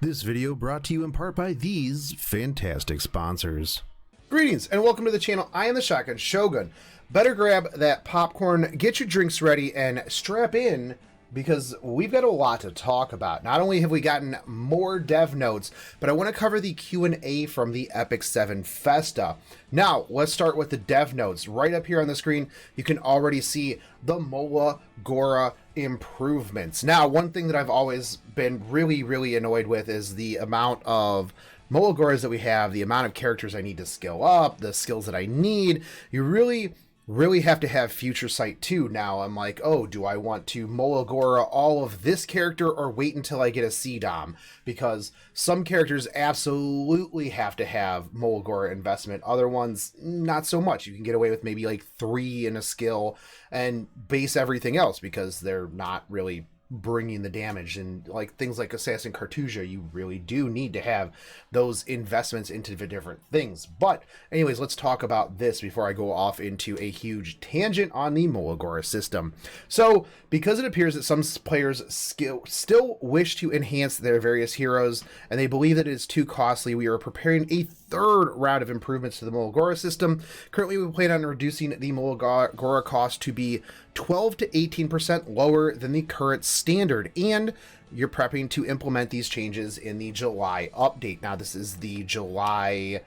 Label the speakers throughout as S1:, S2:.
S1: This video brought to you in part by these fantastic sponsors.
S2: Greetings and welcome to the channel. I am the Shotgun Shogun. Better grab that popcorn, get your drinks ready, and strap in because we've got a lot to talk about. Not only have we gotten more dev notes, but I want to cover the Q&A from the Epic 7 Festa. Now, let's start with the dev notes. Right up here on the screen, you can already see the Mola Gora improvements. Now, one thing that I've always been really annoyed with is the amount of Mola Goras that we have, the amount of characters I need to skill up, the skills that I need. You really have to have Future Sight too. Now I'm like, oh, do I want to Mola Gora all of this character or wait until I get a C-Dom? Because some characters absolutely have to have Mola Gora investment. Other ones, not so much. You can get away with maybe like 3 in a skill and base everything else because they're not really bringing the damage. And like things like Assassin Cartusia, you really do need to have those investments into the different things. But anyways, let's talk about this before I go off into a huge tangent on the Mola Gora system. So because it appears that some players still wish to enhance their various heroes and they believe that it is too costly, we are preparing a third round of improvements to the Mola Gora system. Currently, we plan on reducing the Mola Gora cost to be 12 to 18% lower than the current standard, and you're prepping to implement these changes in the July update. Now, this is the July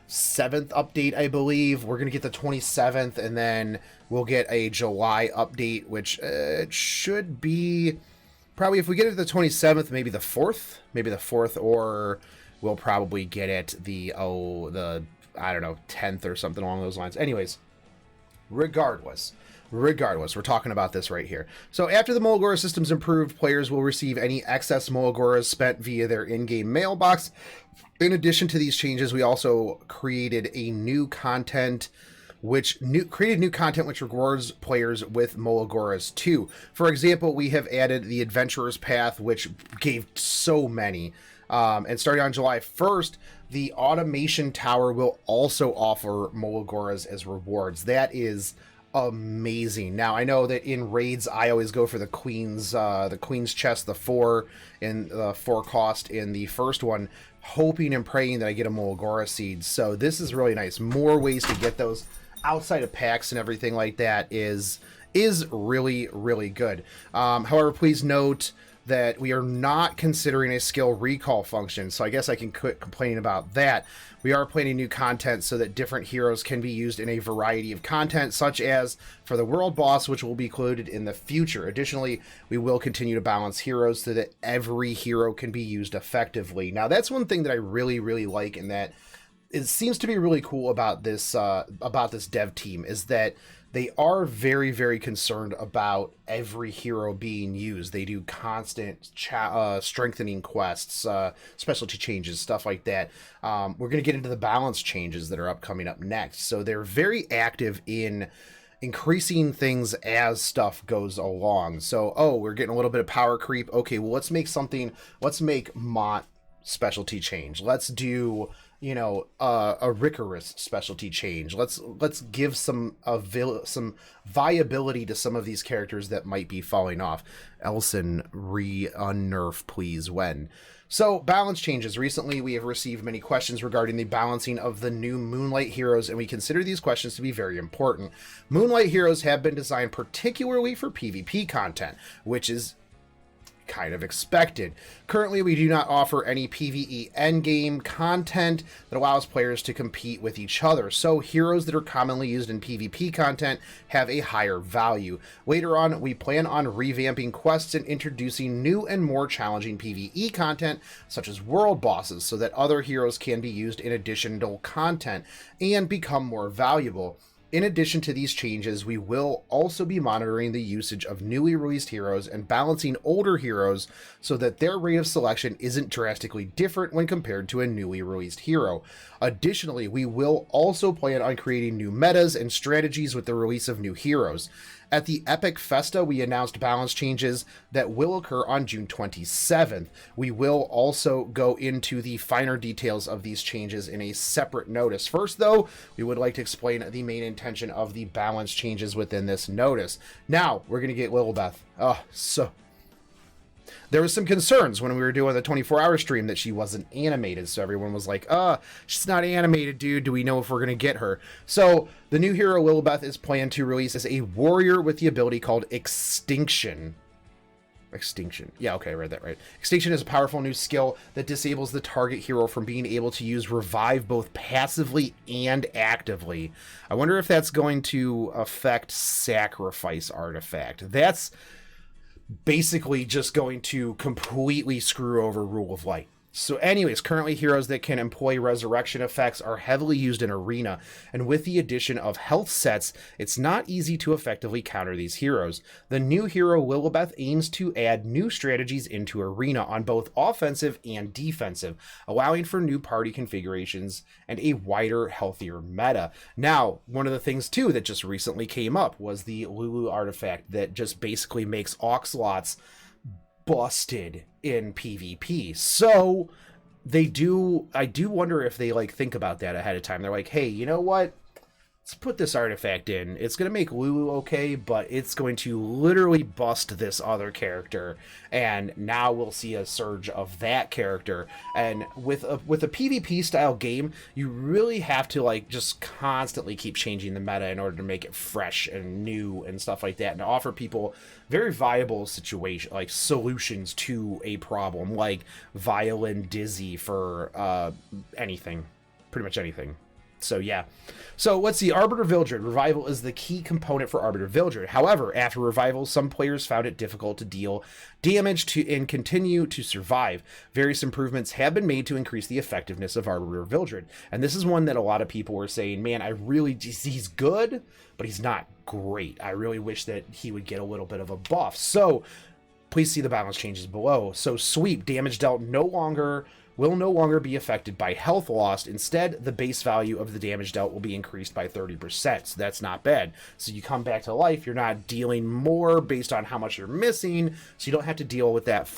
S2: 7th update, I believe. We're going to get the 27th, and then we'll get a July update, which should be probably, if we get it the 27th, maybe the 4th, or we'll probably get it the I don't know, 10th or something along those lines. Anyways, regardless, we're talking about this right here. So after the Mola Gora system's improved, players will receive any excess Mola Goras spent via their in-game mailbox. In addition to these changes, we also created a new content which rewards players with Mola Goras too. For example, we have added the Adventurer's Path, which gave so many. And starting on July 1st, the Automation Tower will also offer Mola Goras as rewards. That is amazing. Now, I know that in raids, I always go for the Queen's chest, the 4 and the 4 cost in the first one, hoping and praying that I get a Mola Gora seed. So this is really nice. More ways to get those outside of packs and everything like that is really good. However, please note that we are not considering a skill recall function, so I guess I can quit complaining about that. We are planning new content so that different heroes can be used in a variety of content, such as for the world boss, which will be included in the future. Additionally, we will continue to balance heroes so that every hero can be used effectively. Now, that's one thing that I really like, and that it seems to be really cool about this dev team, is that they are very concerned about every hero being used. They do constant strengthening quests, specialty changes, stuff like that. We're going to get into the balance changes that are upcoming up next. So they're very active in increasing things as stuff goes along. So, we're getting a little bit of power creep. Okay, well, let's make Mont specialty change. Let's do, a Ricorous specialty change. Let's give some viability to some of these characters that might be falling off. Elson, unnerf, please, when? So, balance changes. Recently, we have received many questions regarding the balancing of the new Moonlight Heroes, and we consider these questions to be very important. Moonlight Heroes have been designed particularly for PvP content, which is kind of expected. Currently, we do not offer any PvE endgame content that allows players to compete with each other, so heroes that are commonly used in PvP content have a higher value. Later on, we plan on revamping quests and introducing new and more challenging PvE content, such as world bosses, so that other heroes can be used in additional content and become more valuable. In addition to these changes, we will also be monitoring the usage of newly released heroes and balancing older heroes so that their rate of selection isn't drastically different when compared to a newly released hero. Additionally, we will also plan on creating new metas and strategies with the release of new heroes. At the Epic Festa, we announced balance changes that will occur on June 27th. We will also go into the finer details of these changes in a separate notice. First, though, we would like to explain the main intention of the balance changes within this notice. Now, we're going to get Lilibet. There was some concerns when we were doing the 24-hour stream that she wasn't animated, so everyone was like, she's not animated, dude. Do we know if we're going to get her? So the new hero, Lilibet, is planned to release as a warrior with the ability called Extinction. Extinction. Yeah, okay, I read that right. Extinction is a powerful new skill that disables the target hero from being able to use Revive both passively and actively. I wonder if that's going to affect Sacrifice Artifact. That's basically just going to completely screw over Rule of Light. So anyways, currently heroes that can employ resurrection effects are heavily used in Arena, and with the addition of health sets, it's not easy to effectively counter these heroes. The new hero Lilibet aims to add new strategies into Arena on both offensive and defensive, allowing for new party configurations and a wider, healthier meta. Now, one of the things too that just recently came up was the Lulu Artifact that just basically makes Oxlots busted in PvP. So I do wonder if they like think about that ahead of time. They're like, hey, you know what? Let's put this artifact in. It's going to make Lulu okay, but it's going to literally bust this other character. And now we'll see a surge of that character. And with a PvP style game, you really have to like just constantly keep changing the meta in order to make it fresh and new and stuff like that, and to offer people very viable situation like solutions to a problem, like Violin Dizzy for anything, pretty much anything. So yeah. So let's see. Arbiter Vildred. Revival is the key component for Arbiter Vildred. However, after Revival, some players found it difficult to deal damage to and continue to survive. Various improvements have been made to increase the effectiveness of Arbiter Vildred. And this is one that a lot of people were saying, man, he's good, but he's not great. I really wish that he would get a little bit of a buff. So please see the balance changes below. So sweep, damage dealt will no longer be affected by health lost. Instead, the base value of the damage dealt will be increased by 30%. So that's not bad. So you come back to life, you're not dealing more based on how much you're missing. So you don't have to deal with that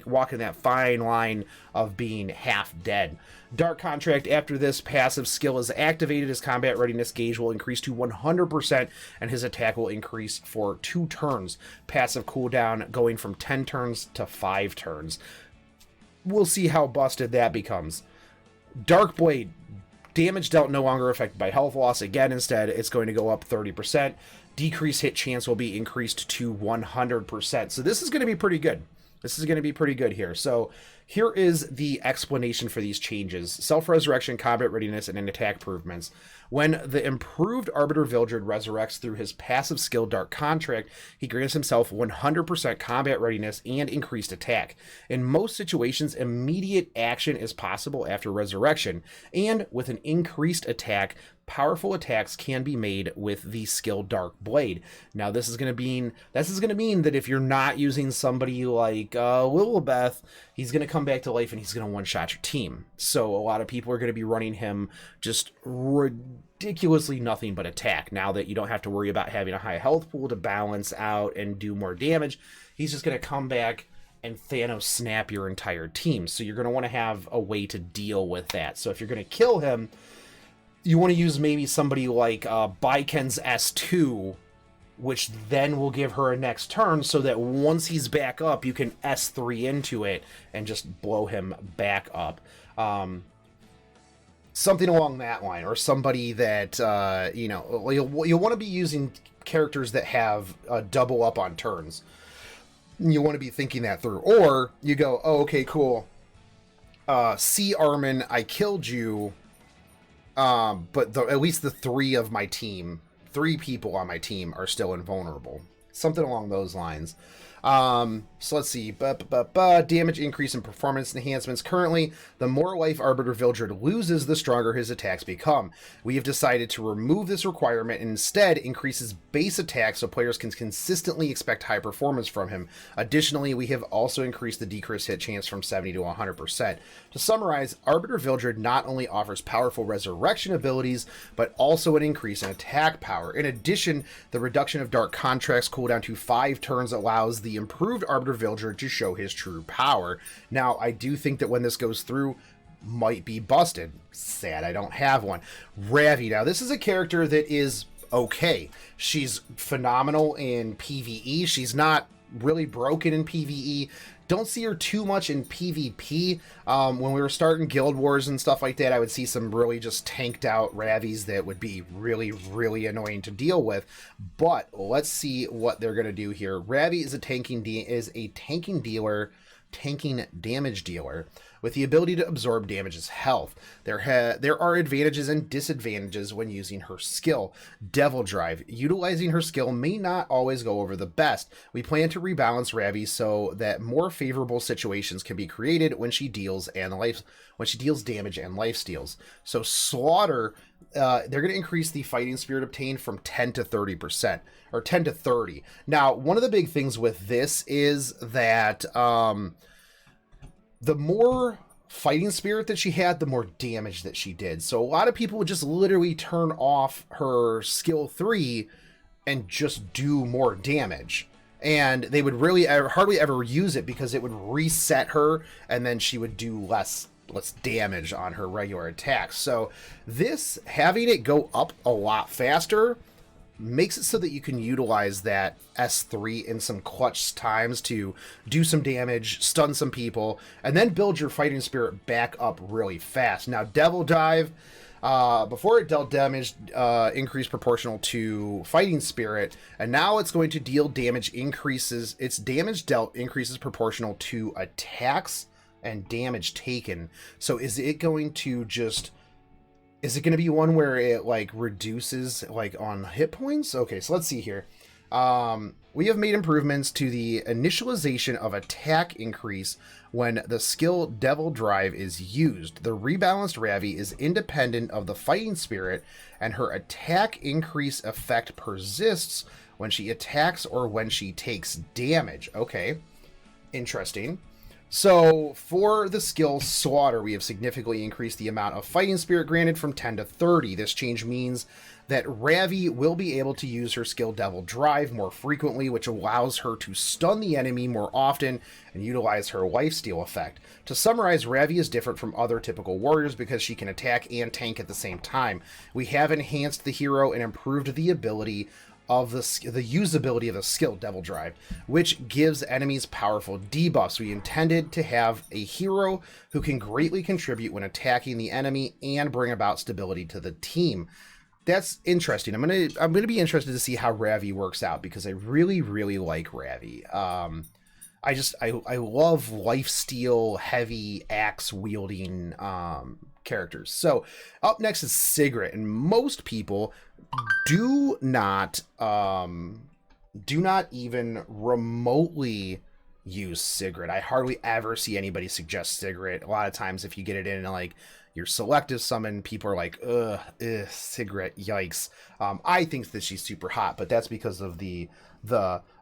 S2: walking that fine line of being half dead. Dark Contract, after this passive skill is activated, his combat readiness gauge will increase to 100% and his attack will increase for 2 turns. Passive cooldown going from 10 turns to 5 turns. We'll see how busted that becomes. Dark Blade, damage dealt no longer affected by health loss. Again, instead, it's going to go up 30%. Decreased hit chance will be increased to 100%. So this is going to be pretty good. This is going to be pretty good here. So here is the explanation for these changes. Self-resurrection, combat readiness, and attack improvements. When the improved Arbiter Vildred resurrects through his passive skill Dark Contract, he grants himself 100% combat readiness and increased attack. In most situations, immediate action is possible after resurrection, and with an increased attack, powerful attacks can be made with the skill Dark Blade. Now this is going to mean that if you're not using somebody like Lilibet, he's going to come back to life and he's going to one-shot your team. So a lot of people are going to be running him just ridiculously nothing but attack. Now that you don't have to worry about having a high health pool to balance out and do more damage, he's just going to come back and Thanos snap your entire team. So you're going to want to have a way to deal with that. So if you're going to kill him, you want to use maybe somebody like Baiken's S2, which then will give her a next turn, so that once he's back up, you can S3 into it and just blow him back up. Something along that line, or somebody that, you'll want to be using characters that have double up on turns. You want to be thinking that through. Or you go, oh, okay, cool. C. Armin, I killed you. But at least the 3 people on my team are still invulnerable. Something along those lines. So let's see. Damage increase and performance enhancements. Currently, the more life Arbiter Vildred loses, the stronger his attacks become. We have decided to remove this requirement and instead increase his base attack so players can consistently expect high performance from him. Additionally, we have also increased the decreased hit chance from 70 to 100%. To summarize, Arbiter Vildred not only offers powerful resurrection abilities, but also an increase in attack power. In addition, the reduction of Dark Contract's cooldown to 5 turns allows the improved Arbiter Vildred to show his true power. Now, I do think that when this goes through, might be busted. Sad I don't have one. Ravi. Now, this is a character that is okay. She's phenomenal in PvE. She's not really broken in PvE. Don't see her too much in PvP. When we were starting Guild Wars and stuff like that, I would see some really just tanked out Ravies that would be really, really annoying to deal with. But let's see what they're going to do here. Ravi is a tanking damage dealer with the ability to absorb damage's health. There are advantages and disadvantages when using her skill. Devil Drive. Utilizing her skill may not always go over the best. We plan to rebalance Ravi so that more favorable situations can be created when she deals damage and life steals. So Slaughter, they're going to increase the fighting spirit obtained from 10 to 30%, or 10 to 30. Now, one of the big things with this is that the more fighting spirit that she had, the more damage that she did. So a lot of people would just literally turn off her skill 3 and just do more damage. And they would really hardly ever use it because it would reset her and then she would do less damage on her regular attacks. So this, having it go up a lot faster, makes it so that you can utilize that S3 in some clutch times to do some damage, stun some people, and then build your fighting spirit back up really fast. Now, Devil Dive, before it dealt damage, increased proportional to fighting spirit, and now it's going to deal damage increases. Its damage dealt increases proportional to attacks and damage taken. So is it going to be one where it like reduces like on hit points? Okay, so let's see here. We have made improvements to the initialization of attack increase when the skill Devil Drive is used. The rebalanced Ravi is independent of the fighting spirit, and her attack increase effect persists when she attacks or when she takes damage. Okay, interesting. So for the skill Slaughter, we have significantly increased the amount of fighting spirit granted from 10 to 30. This change means that Ravi will be able to use her skill Devil Drive more frequently, which allows her to stun the enemy more often and utilize her lifesteal effect. To summarize, Ravi is different from other typical warriors because she can attack and tank at the same time. We have enhanced the hero and improved the ability of the usability of the skill Devil Drive, which gives enemies powerful debuffs. We intended to have a hero who can greatly contribute when attacking the enemy and bring about stability to the team. That's interesting. I'm gonna be interested to see how Ravi works out because I really, really like Ravi. I love lifesteal heavy axe wielding characters. So up next is Sigrid, and most people do not even remotely use Sigrid. I hardly ever see anybody suggest Sigrid. A lot of times if you get it in like your selective summon, people are like, ugh, Sigrid, yikes. I think that she's super hot, but that's because of the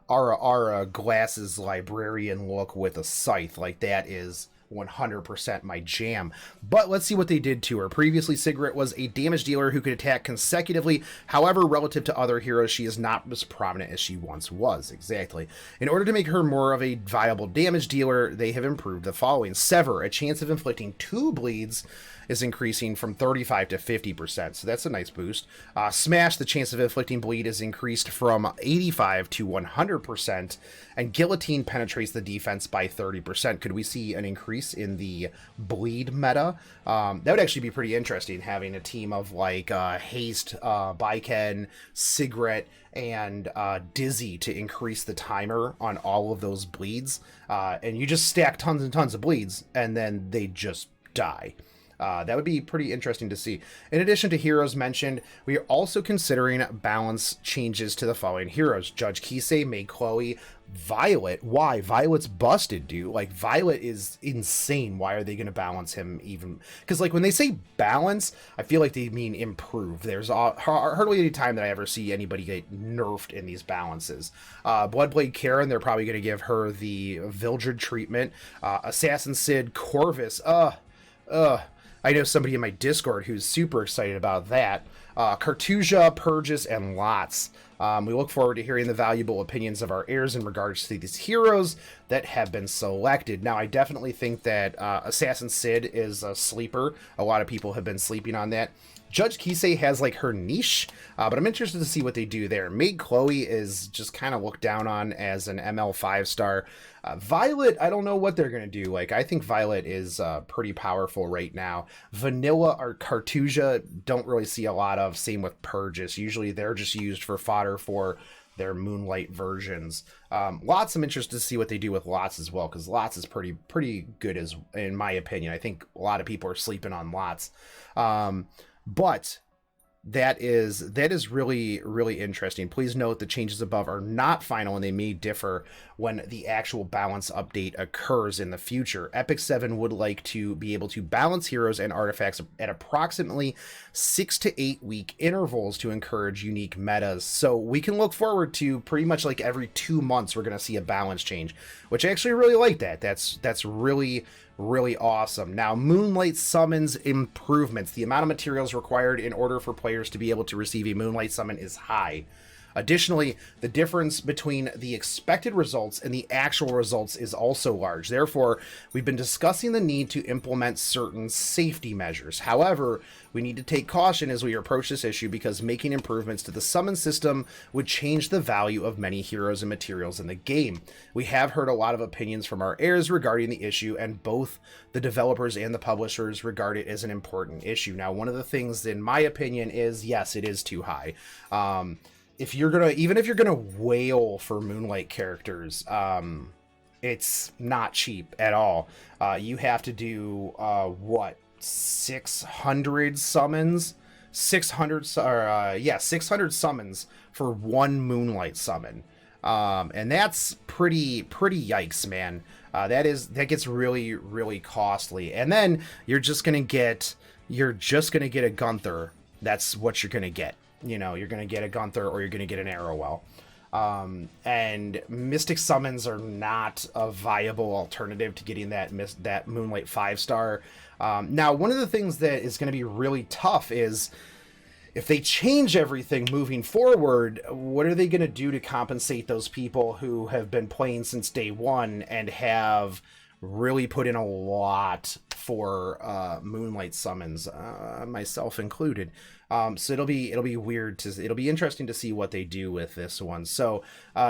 S2: Ara glasses librarian look with a scythe. Like that is 100% my jam. But let's see what they did to her. Previously, Sigrid was a damage dealer who could attack consecutively. However, relative to other heroes, she is not as prominent as she once was. Exactly. In order to make her more of a viable damage dealer, they have improved the following. Sever, a chance of inflicting 2 bleeds is increasing from 35 to 50%, so that's a nice boost. Smash, the chance of inflicting bleed is increased from 85 to 100%, and Guillotine penetrates the defense by 30%. Could we see an increase in the bleed meta? That would actually be pretty interesting, having a team of like Haste, Baiken, Sigrid, and Dizzy to increase the timer on all of those bleeds, and you just stack tons and tons of bleeds, and then they just die. That would be pretty interesting to see. In addition to heroes mentioned, we are also considering balance changes to the following heroes. Judge Kisei, May Chloe, Violet. Why? Violet's busted, dude. Like, Violet is insane. Why are they going to balance him even? Because, like, when they say balance, I feel like they mean improve. There's hardly any time that I ever see anybody get nerfed in these balances. Bloodblade Karen, they're probably going to give her the Vildred treatment. Assassin Sid, Corvus. I know somebody in my Discord who's super excited about that. Cartusia, Purges, and Lots. We look forward to hearing the valuable opinions of our heirs in regards to these heroes that have been selected. Now, I definitely think that Assassin Sid is a sleeper. A lot of people have been sleeping on that. Judge Kisei has like her niche, but I'm interested to see what they do there. Maid Chloe is just kind of looked down on as an ML 5-star. Violet, I don't know what they're going to do. Like, I think Violet is pretty powerful right now. Vanilla or Cartusia don't really see a lot of. Same with Purges. Usually they're just used for fodder for their Moonlight versions. Lots, I'm interested to see what they do with Lots as well, because Lots is pretty good, as in my opinion. I think a lot of people are sleeping on Lots. But that is really, really interesting. Please note the changes above are not final and they may differ when the actual balance update occurs in the future. Epic 7 would like to be able to balance heroes and artifacts at approximately 6 to 8 week intervals to encourage unique metas. So we can look forward to pretty much like every 2 months we're going to see a balance change, which I actually really like that. That's really awesome. Now, Moonlight summons improvements. The amount of materials required in order for players to be able to receive a Moonlight summon is high. Additionally, the difference between the expected results and the actual results is also large. Therefore, we've been discussing the need to implement certain safety measures. However, we need to take caution as we approach this issue because making improvements to the summon system would change the value of many heroes and materials in the game. We have heard a lot of opinions from our heirs regarding the issue, and both the developers and the publishers regard it as an important issue. Now, one of the things, in my opinion, is yes, it is too high. Even if you're gonna wail for Moonlight characters, it's not cheap at all. You have to do 600 summons, 600 summons for one Moonlight summon, and that's pretty yikes, man. That gets really costly, and then you're just gonna get a Gunther. That's what you're gonna get. You know, you're going to get a Gunther or you're going to get an Arrowwell. And Mystic Summons are not a viable alternative to getting that Moonlight 5-star. Now, one of the things that is going to be really tough is if they change everything moving forward, what are they going to do to compensate those people who have been playing since day one and have really put in a lot for Moonlight summons, myself included. So it'll be interesting to see what they do with this one. So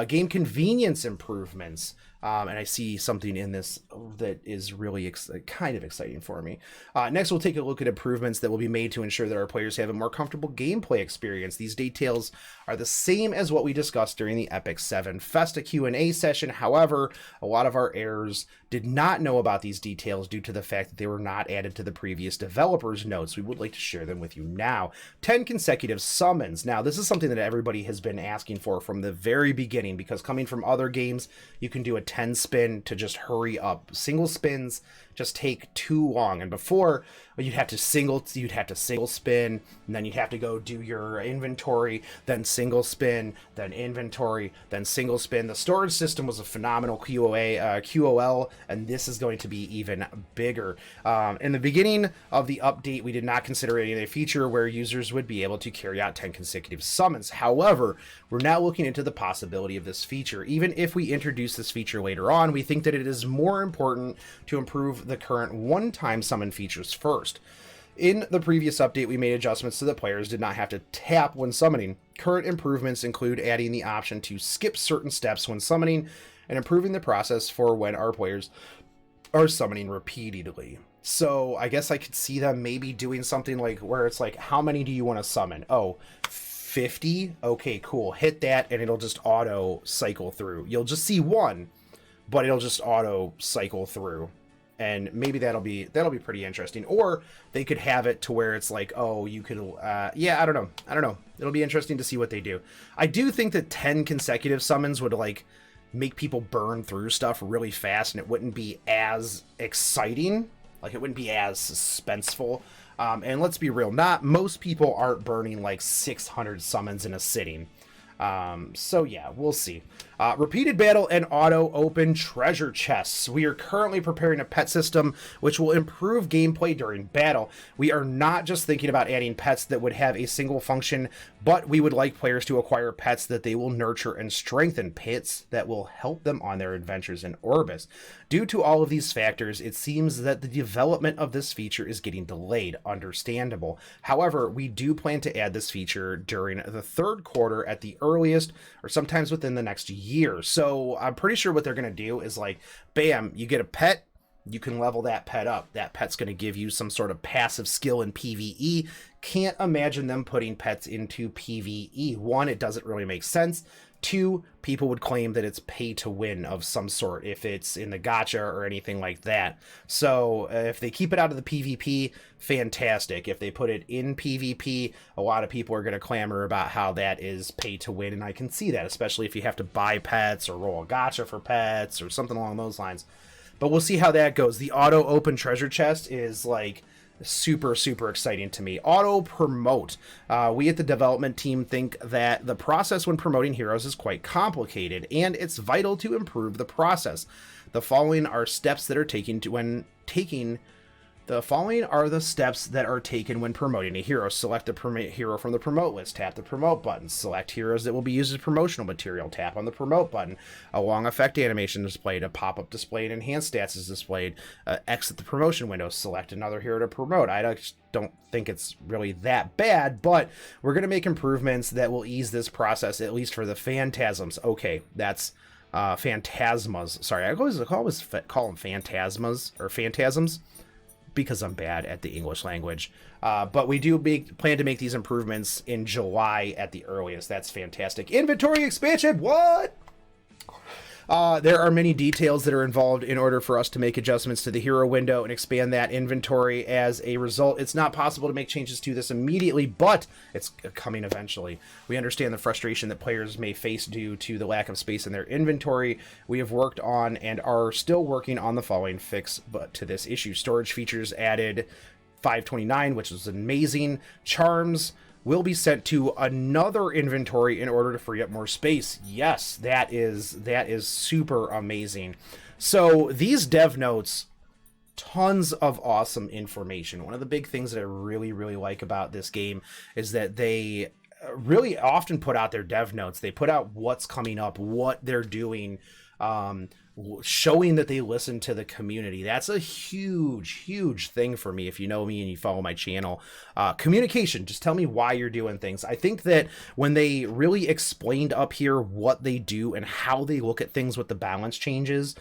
S2: game convenience improvements, and I see something in this that is really kind of exciting for me. Next, we'll take a look at improvements that will be made to ensure that our players have a more comfortable gameplay experience. These details are the same as what we discussed during the Epic 7 Festa Q&A session. However, a lot of our heirs did not know about these details due to the fact that they were not added to the previous developers' notes. We would like to share them with you now. 10 consecutive summons. Now, this is something that everybody has been asking for from the very beginning, because coming from other games, you can do a 10 spin to just hurry up. Single spins just take too long, and before you'd have to single spin, and then you'd have to go do your inventory, then single spin, then inventory, then single spin. The storage system was a phenomenal QOL, and this is going to be even bigger. In the beginning of the update, we did not consider any other feature where users would be able to carry out 10 consecutive summons. However, we're now looking into the possibility of this feature. Even if we introduce this feature later on, we think that it is more important to improve the current one-time summon features first. In the previous update, we made adjustments so that players did not have to tap when summoning. Current improvements include adding the option to skip certain steps when summoning and improving the process for when our players are summoning repeatedly. So I guess I could see them maybe doing something like where it's like, how many do you want to summon? Oh, 50? Okay, cool. Hit that and it'll just auto cycle through. You'll just see one, but it'll just auto cycle through. And maybe that'll be pretty interesting. Or they could have it to where it's like, oh, you could, I don't know. It'll be interesting to see what they do. I do think that 10 consecutive summons would like make people burn through stuff really fast, and it wouldn't be as exciting. Like, it wouldn't be as suspenseful. And let's be real, not most people aren't burning like 600 summons in a sitting. So yeah, we'll see. Repeated battle and auto open treasure chests. We are currently preparing a pet system which will improve gameplay during battle. We are not just thinking about adding pets that would have a single function, but we would like players to acquire pets that they will nurture and strengthen, pets that will help them on their adventures in Orbis. Due to all of these factors, it seems that the development of this feature is getting delayed. Understandable. However, we do plan to add this feature during the third quarter at the earliest, or sometimes within the next year. So I'm pretty sure what they're going to do is like, bam, you get a pet, you can level that pet up. That pet's going to give you some sort of passive skill in PvE. Can't imagine them putting pets into PvE. One, it doesn't really make sense. Two, people would claim that it's pay to win of some sort if it's in the gacha or anything like that. So if they keep it out of the PvP, fantastic. If they put it in PvP, a lot of people are going to clamor about how that is pay to win, and I can see that, especially if you have to buy pets or roll a gacha for pets or something along those lines. But we'll see how that goes. The auto open treasure chest is like super exciting to me. Auto promote. We at the development team think that the process when promoting heroes is quite complicated, and it's vital to improve the process. The following are steps that are taken when promoting a hero. Select the hero from the promote list. Tap the promote button. Select heroes that will be used as promotional material. Tap on the promote button. A long effect animation is displayed. A pop-up display and enhanced stats is displayed. Exit the promotion window. Select another hero to promote. I don't think it's really that bad, but we're going to make improvements that will ease this process, at least for the phantasms. Okay, that's phantasmas. Sorry, I always call them phantasmas or phantasms, because I'm bad at the English language. But we do plan to make these improvements in July at the earliest. That's fantastic. Inventory expansion, what? There are many details that are involved in order for us to make adjustments to the hero window and expand that inventory. As a result, it's not possible to make changes to this immediately, but it's coming eventually. We understand the frustration that players may face due to the lack of space in their inventory. We have worked on and are still working on the following fix to this issue. Storage features added 529, which is amazing. Charms will be sent to another inventory in order to free up more space. Yes, that is super amazing. So these dev notes, tons of awesome information. One of the big things that I really like about this game is that they really often put out their dev notes. They put out what's coming up, what they're doing, showing that they listen to the community. That's a huge thing for me. If you know me and you follow my channel, communication, just tell me why you're doing things. I think that when they really explained up here what they do and how they look at things with the balance changes,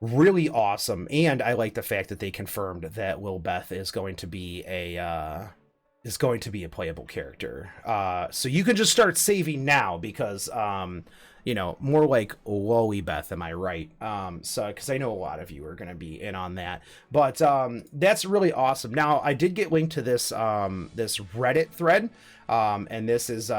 S2: really awesome. And I like the fact that they confirmed that Lilibet is going to be a playable character. So you can just start saving now, because more like Lilibet, am I right? So, because I know a lot of you are going to be in on that, but that's really awesome. Now, I did get linked to this this Reddit thread, and this is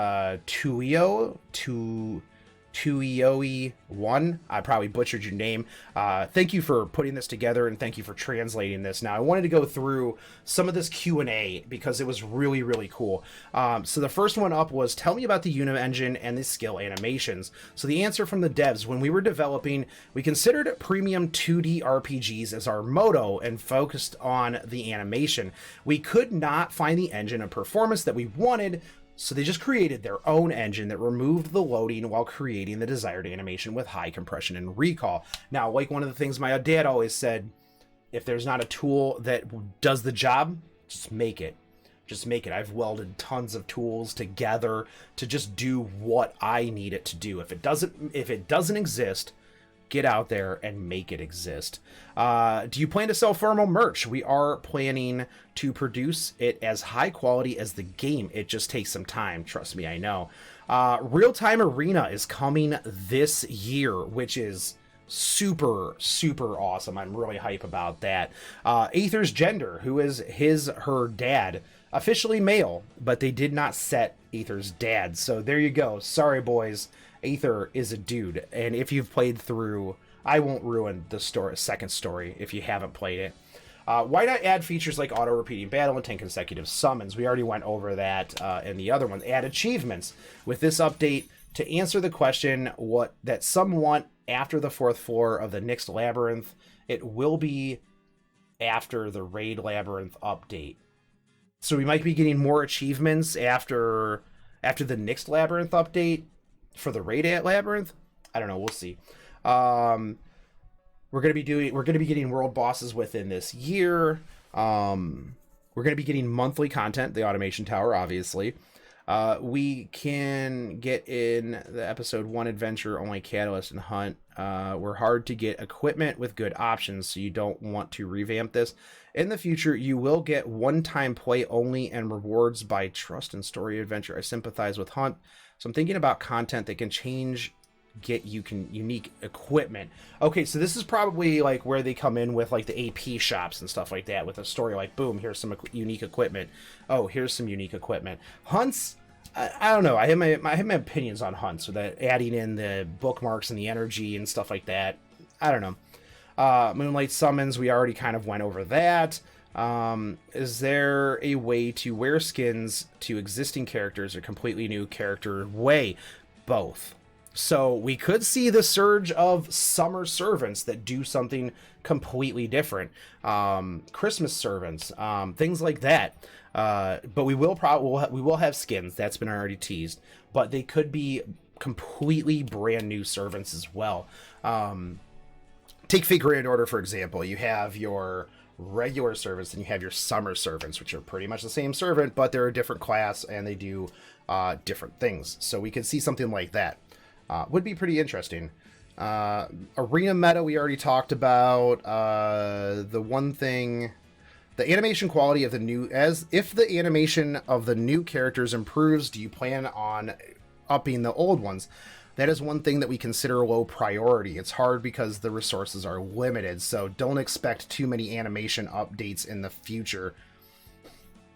S2: Tuioi1. I probably butchered your name. Thank you for putting this together, and thank you for translating this. Now, I wanted to go through some of this Q&A because it was really cool. So the first one up was, tell me about the Unum engine and the skill animations. So the answer from the devs: when we were developing, we considered premium 2D RPGs as our motto and focused on the animation. We could not find the engine and performance that we wanted, so they just created their own engine that removed the loading while creating the desired animation with high compression and recall. Now, like one of the things my dad always said, if there's not a tool that does the job, just make it. Just make it. I've welded tons of tools together to just do what I need it to do. If it doesn't exist, get out there and make it exist. Do you plan to sell formal merch? We are planning to produce it as high quality as the game. It just takes some time. Trust me, I know. Real-time arena is coming this year, which is super awesome. I'm really hype about that. Aether's gender, who is her dad, officially male, but they did not set Aether's dad. So there you go. Sorry, boys. Aether is a dude, and if you've played through, I won't ruin the second story if you haven't played it. Why not add features like auto-repeating battle and 10 consecutive summons? We already went over that in the other one. Add achievements. With this update, to answer the question that some want after the 4th floor of the Nyx Labyrinth. It will be after the Raid Labyrinth update. So we might be getting more achievements after the Nyx Labyrinth update for the Raid Labyrinth. I don't know. We'll see. We're gonna be getting world bosses within this year. We're gonna be getting monthly content. The Automation Tower, obviously. We can get in the episode 1 adventure only Catalyst and Hunt. We're hard to get equipment with good options, so you don't want to revamp this. In the future, you will get one-time play only and rewards by Trust and Story Adventure. I sympathize with Hunt, so I'm thinking about content that can get you unique equipment. Okay, so this is probably like where they come in with like the AP shops and stuff like that, with a story like, boom, here's some unique equipment. Oh, here's some unique equipment. Hunts, I don't know. I have my opinions on Hunts, so that adding in the bookmarks and the energy and stuff like that. I don't know. Moonlight Summons, we already kind of went over that. Is there a way to wear skins to existing characters or completely new character way? Both. So we could see the surge of summer servants that do something completely different. Christmas servants, things like that. But we will have skins. That's been already teased. But they could be completely brand new servants as well. Take Fate Grand Order, for example. You have your regular servants and you have your summer servants, which are pretty much the same servant, but they're a different class and they do different things. So we could see something like that. Would be pretty interesting. Arena meta we already talked about. The one thing, the animation quality of the new, if the animation of the new characters improves, do you plan on upping the old ones? That is one thing that we consider low priority. It's hard because the resources are limited, so don't expect too many animation updates in the future.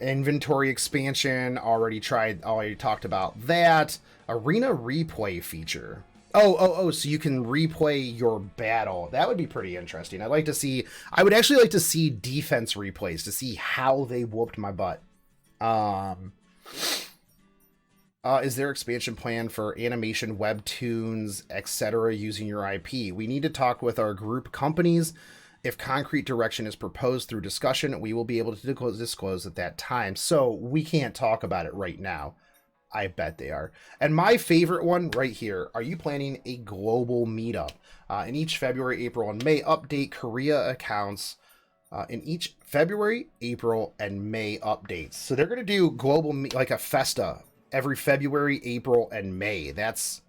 S2: Inventory expansion, already talked about that. Arena replay feature. Oh, so you can replay your battle. That would be pretty interesting. I would actually like to see defense replays to see how they whooped my butt. Is there expansion plan for animation, webtoons, etc. using your IP? We need to talk with our group companies. If concrete direction is proposed through discussion, we will be able to disclose at that time. So we can't talk about it right now. I bet they are. And my favorite one right here. Are you planning a global meetup? In each February, April, and May update Korea accounts. In each February, April, and May updates. So they're going to do global, like a festa, every February, April, and May. That's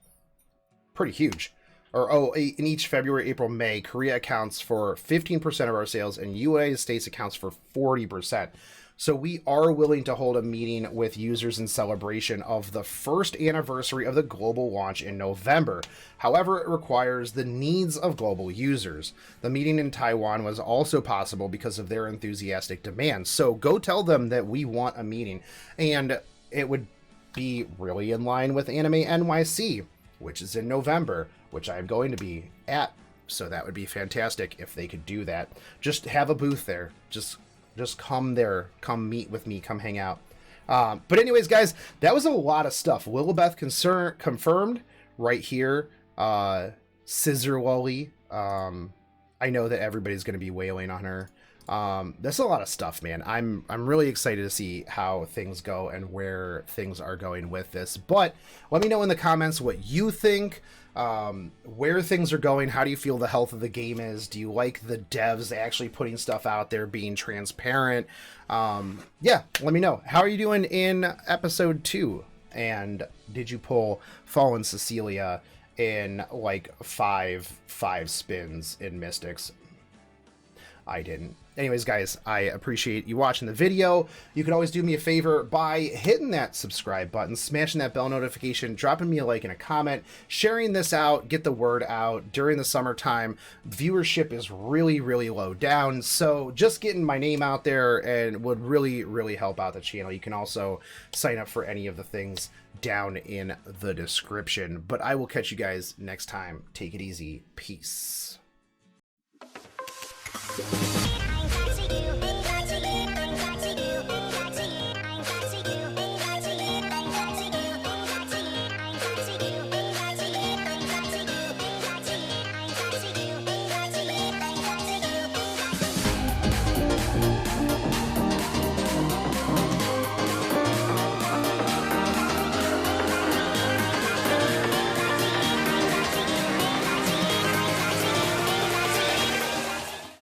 S2: pretty huge. In each February, April, May, Korea accounts for 15% of our sales and United States accounts for 40%. So we are willing to hold a meeting with users in celebration of the first anniversary of the global launch in November. However, it requires the needs of global users. The meeting in Taiwan was also possible because of their enthusiastic demands. So go tell them that we want a meeting, and it would be really in line with Anime NYC, which is in November, which I'm going to be at. So that would be fantastic if they could do that. Just have a booth there. Just come there, come meet with me, come hang out. But anyways, guys, that was a lot of stuff. Lilibet confirmed right here. Scissor Lolly. I know that everybody's going to be wailing on her. That's a lot of stuff, man. I'm really excited to see how things go and where things are going with this. But let me know in the comments what you think, where things are going. How do you feel the health of the game is? Do you like the devs actually putting stuff out there, being transparent? Yeah, let me know. How are you doing in episode 2? And did you pull Fallen Cecilia in like five spins in Mystics? I didn't. Anyways, guys, I appreciate you watching the video. You can always do me a favor by hitting that subscribe button, smashing that bell notification, dropping me a like and a comment, sharing this out, get the word out. During the summertime, viewership is really, really low down, so just getting my name out there and would really, really help out the channel. You can also sign up for any of the things down in the description. But I will catch you guys next time. Take it easy. Peace.